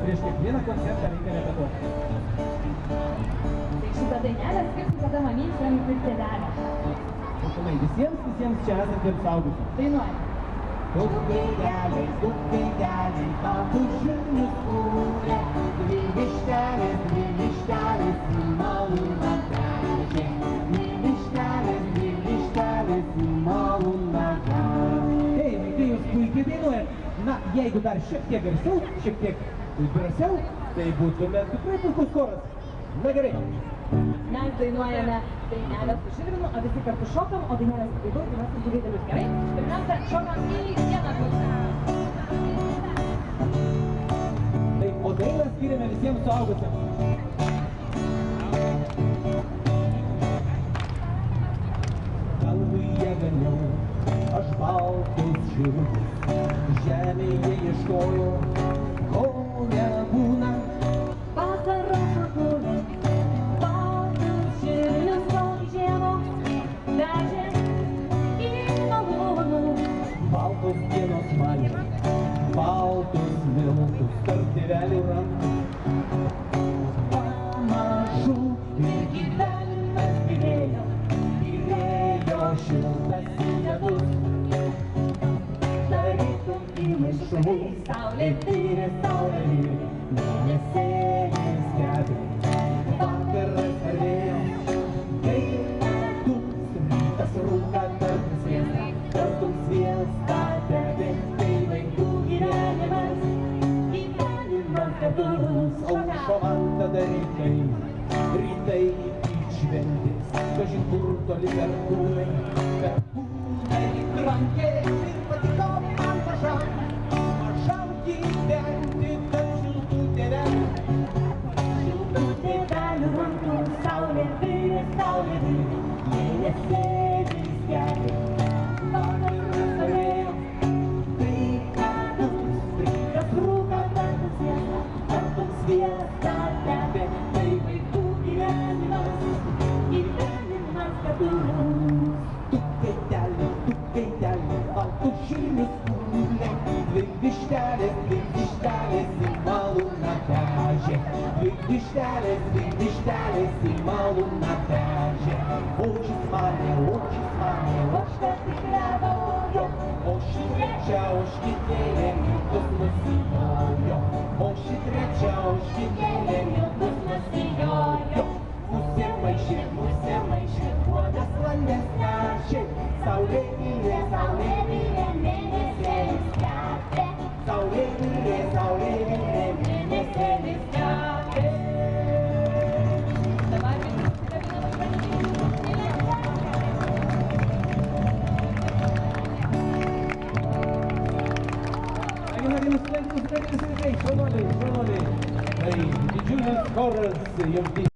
prieš kiekvieną koncertą reikia repetuoti. Tai šitą dainelę skirtų tada mamyčiam ir tėvelę. Būtinai visiems čia esantiems suaugusiems. Dainuoja. Dukėdeliai, baltų žirnius kūrė, dvi vištelės į malūną vežė. Dvi vištelės į malūną vežė. Hei, vaikai, jūs puikiai dainuojat. Na, jeigu dar šiek tiek garsiau, šiek tiek drąsiau, tai būtume tikrai puikus choras. Na gerai. Mes dainuojame dainelę su Žilvinu, o visi kartu šokam, o dainelės pabaigoj dainuosim du gaidelius. Gerai? Pirmiausia, šokam į vieną pusę. Tai o dainą skiriame visiems suaugusiems. Danguje ganiau aš baltus žirgus, žemėje ieškojau, ko nebūna. Vasarą šurgulė, baltus žirnius kol žiemos vežė į malūnų. Baltos dienos mane, baltus miltus tarp tėvelių rankų. Pamažu ir gyvenimas gilėjo šiltas lietus. Tarytum į mišrų, saulė tyrė, mėnesėlis stebi. Vakaras arvėjo, kai metus, rytas rūka tartum sviestą tebi. Tai vaikų gyvenimas gabus. Aušo man tada rytai šventės, kažin kur toli perkūnai rankės ir patiko man mažam gyventi tarp šiltų tėvelių. Šiltų tėvelių rankų saulė virė, mėnesėlis stebi. Vakaras arvėjo, kai metus, rytas rūka tartum sviestą tebi. Tai vaikų gyvenimas gabus. Dukėdeliai, baltus žirnius kūrė, dvi vištelės į malūną vežė. Dvi vištelės į malūną vežė. Ožis mane, ožka tikriavojo, o ši trečia ožkytėlė miltus nusijojo. O ši trečia ožkytėlė miltus nusijojo. Musė maišė, puodas vandens nešė. Saulė mylė, mėnesėlis stebi. Saulė mylė, mėnesėlis stebi. Dabar visi susikabinam Šaunuoliai. Tai didžiulis choras jums